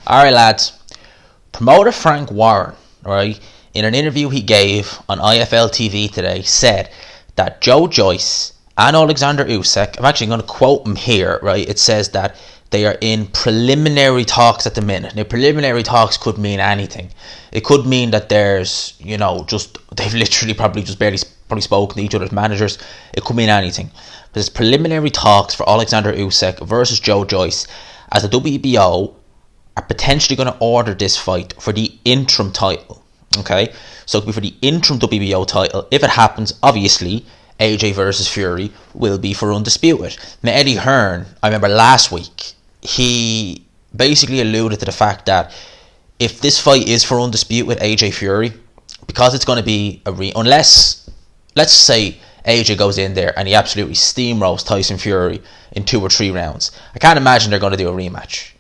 Alright, lads. Promoter Frank Warren, right, in an interview he gave on IFL TV today, said that Joyce and Oleksandr Usyk, I'm actually going to quote him here, right, it says that they are in preliminary talks at the minute. Now, preliminary talks could mean anything. It could mean that there's, they've literally probably just barely spoken to each other's managers. It could mean anything. But there's preliminary talks for Oleksandr Usyk versus Joyce, as the WBO are potentially going to order this fight for the interim title. Okay, so it could be for the interim WBO title. If it happens, obviously AJ versus Fury will be for undisputed. Now, Eddie Hearn, I remember last week, he basically alluded to the fact that if this fight is for undisputed AJ Fury, because it's going to be unless, let's say AJ goes in there and he absolutely steamrolls Tyson Fury in 2 or 3 rounds, I can't imagine they're going to do a rematch.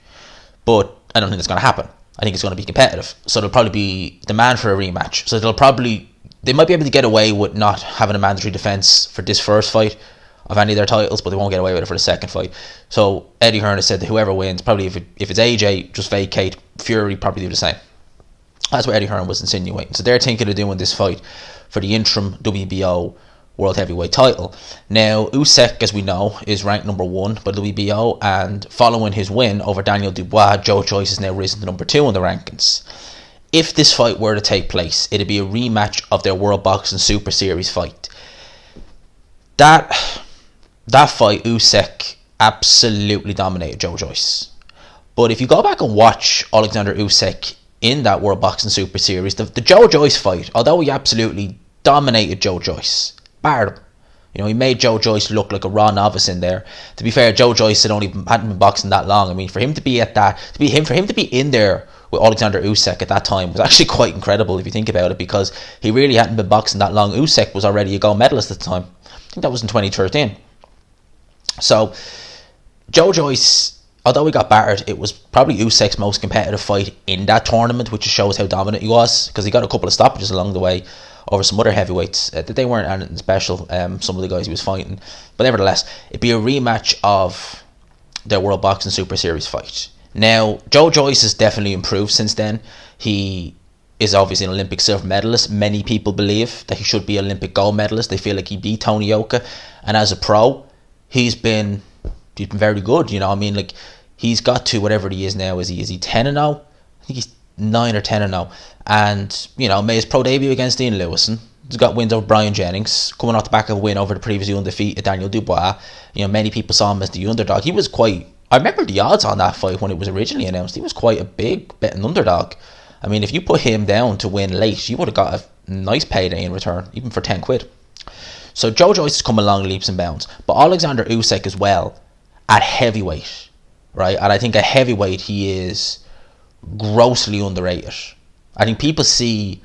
But I don't think it's going to happen. I think it's going to be competitive. So there'll probably be demand for a rematch. So they might be able to get away with not having a mandatory defence for this first fight of any of their titles, but they won't get away with it for the second fight. So Eddie Hearn has said that whoever wins, probably if it's AJ, just vacate. Fury probably do the same. That's what Eddie Hearn was insinuating. So they're thinking of doing this fight for the interim WBO World Heavyweight title. Now, Usyk, as we know, is ranked number 1 by WBO, and following his win over Daniel Dubois, Joyce has now risen to number 2 in the rankings. If this fight were to take place, it'd be a rematch of their World Boxing Super Series fight. That fight, Usyk absolutely dominated Joyce. But if you go back and watch Oleksandr Usyk in that World Boxing Super Series, the Joyce fight, although he absolutely dominated Joyce, barred him. He made Joyce look like a raw novice in there. To be fair, Joyce hadn't been boxing that long. I mean, for him to be in there with Oleksandr Usyk at that time was actually quite incredible if you think about it, because he really hadn't been boxing that long. Usyk was already a gold medalist at the time. I think that was in 2013. So Joyce, although he got battered, it was probably Usyk's most competitive fight in that tournament, which shows how dominant he was, because he got a couple of stoppages along the way over some other heavyweights. They weren't anything special, some of the guys he was fighting. But nevertheless, it'd be a rematch of their World Boxing Super Series fight. Now, Joyce has definitely improved since then. He is obviously an Olympic silver medalist. Many people believe that he should be an Olympic gold medalist. They feel like he beat Tony Yoka. And as a pro, he's been very good. He's got to whatever he is now. Is he 10-0? I think he's 9 or 10-0. And, made his pro debut against Ian Lewison. He's got wins over Brian Jennings, coming off the back of a win over the previously undefeated Daniel Dubois. Many people saw him as the underdog. He was I remember the odds on that fight when it was originally announced. He was quite a big betting underdog. I mean, if you put him down to win late, you would have got a nice payday in return, even for 10 quid. So Joyce has come along leaps and bounds. But Oleksandr Usyk as well, at heavyweight, right? And I think at heavyweight, he is grossly underrated. I think people see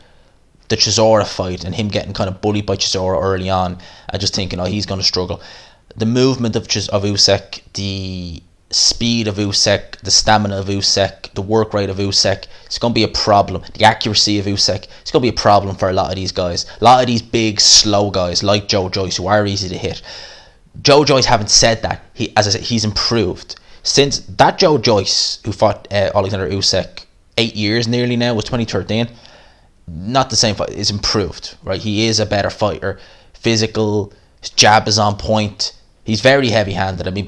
the Chisora fight and him getting kind of bullied by Chisora early on and just thinking, he's going to struggle. The movement of Usyk, the speed of Usyk, the stamina of Usyk, the work rate of Usyk, it's going to be a problem. The accuracy of Usyk, it's going to be a problem for a lot of these guys. A lot of these big, slow guys like Joyce, who are easy to hit. Joyce, having said that, he's improved. Since that Joyce, who fought Oleksandr Usyk 8 years nearly now, was 2013, not the same fight, is improved, right? He is a better fighter, physical, his jab is on point, he's very heavy-handed. I mean,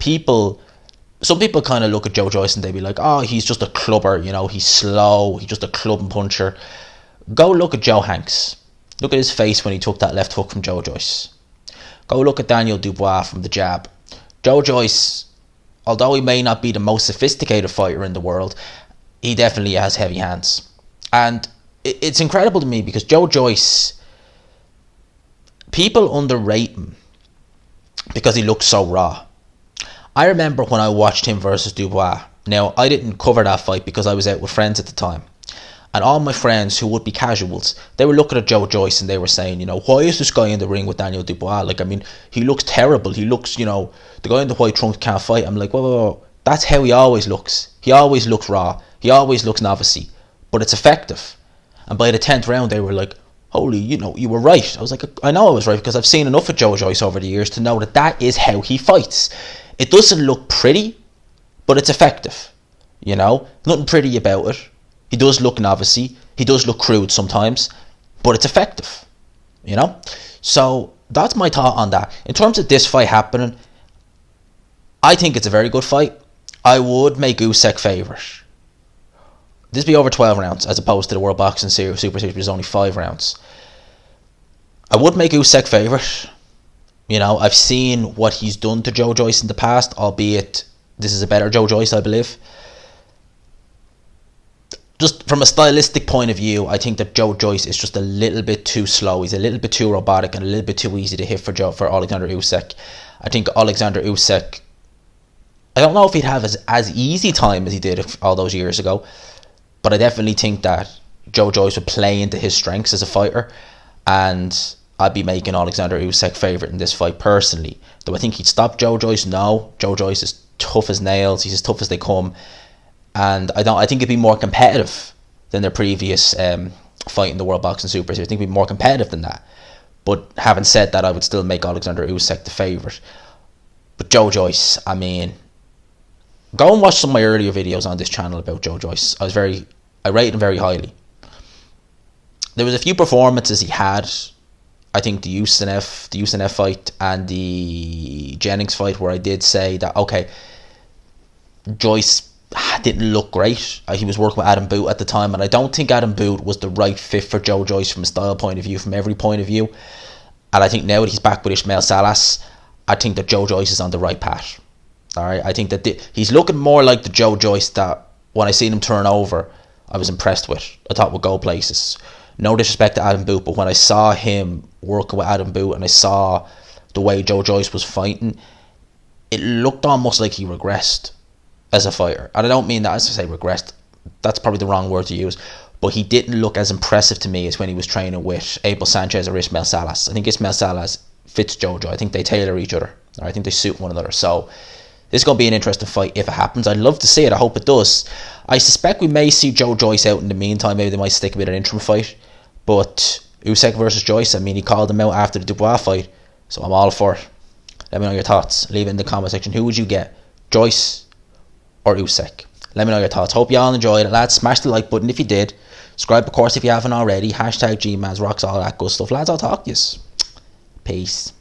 some people kind of look at Joyce and they be like, he's just a clubber, he's slow, he's just a club and puncher. Go look at Joe Hanks. Look at his face when he took that left hook from Joyce. Go look at Daniel Dubois from the jab. Joyce, although he may not be the most sophisticated fighter in the world, he definitely has heavy hands. And it's incredible to me because Joyce, people underrate him because he looks so raw. I remember when I watched him versus Dubois. Now, I didn't cover that fight because I was out with friends at the time. And all my friends who would be casuals, they were looking at Joyce and they were saying, why is this guy in the ring with Daniel Dubois? He looks terrible. He looks, the guy in the white trunks can't fight. I'm like, whoa. That's how he always looks. He always looks raw. He always looks novice-y. But it's effective. And by the 10th round, they were like, holy, you were right. I was like, I know I was right because I've seen enough of Joyce over the years to know that is how he fights. It doesn't look pretty, but it's effective. You know, nothing pretty about it. He does look novice-y. He does look crude sometimes, but it's effective. You know? So that's my thought on that. In terms of this fight happening, I think it's a very good fight. I would make Usyk favourite. This be over 12 rounds as opposed to the World Boxing Series Super Series, which is only 5 rounds. I would make Usyk favourite. You know, I've seen what he's done to Joe Joyce in the past, albeit this is a better Joe Joyce, I believe. Just from a stylistic point of view, I think that Joe Joyce is just a little bit too slow. He's a little bit too robotic and a little bit too easy to hit for Oleksandr Usyk. I think Oleksandr Usyk, I don't know if he'd have as easy time as he did all those years ago, but I definitely think that Joe Joyce would play into his strengths as a fighter, and I'd be making Oleksandr Usyk favourite in this fight personally. Do I think he'd stop Joe Joyce? No. Joe Joyce is tough as nails. He's as tough as they come. And I think it'd be more competitive than their previous fight in the World Boxing Super Series. I think it'd be more competitive than that. But having said that, I would still make Oleksandr Usyk the favourite. But Joe Joyce, I mean, go and watch some of my earlier videos on this channel about Joe Joyce. I rate him very highly. There was a few performances he had. I think the Usyk fight and the Jennings fight, where I did say that, okay, Joyce didn't look great. He was working with Adam Boot at the time, and I don't think Adam Boot was the right fit for Joe Joyce from a style point of view, from every point of view. And I think now that he's back with Ismail Salas, I think that Joe Joyce is on the right path. Alright, I think that he's looking more like the Joe Joyce that when I seen him turn over, I was impressed with. I thought would go places. No disrespect to Adam Boot, but when I saw him working with Adam Boot and I saw the way Joe Joyce was fighting, it looked almost like he regressed as a fighter. And I don't mean that as to say regressed. That's probably the wrong word to use. But he didn't look as impressive to me as when he was training with Abel Sanchez or Ismail Salas. I think Ismail Salas fits Jojo. I think they tailor each other. I think they suit one another. So this is going to be an interesting fight if it happens. I'd love to see it. I hope it does. I suspect we may see Joe Joyce out in the meantime. Maybe they might stick with an interim fight. But Usyk versus Joyce, I mean, he called him out after the Dubois fight. So I'm all for it. Let me know your thoughts. Leave it in the comment section. Who would you get? Joyce or Usyk? Let me know your thoughts. Hope you all enjoyed it, lads. Smash the like button if you did. Subscribe, of course, if you haven't already. Hashtag GMAS rocks, all that good stuff. Lads, I'll talk to you. Peace.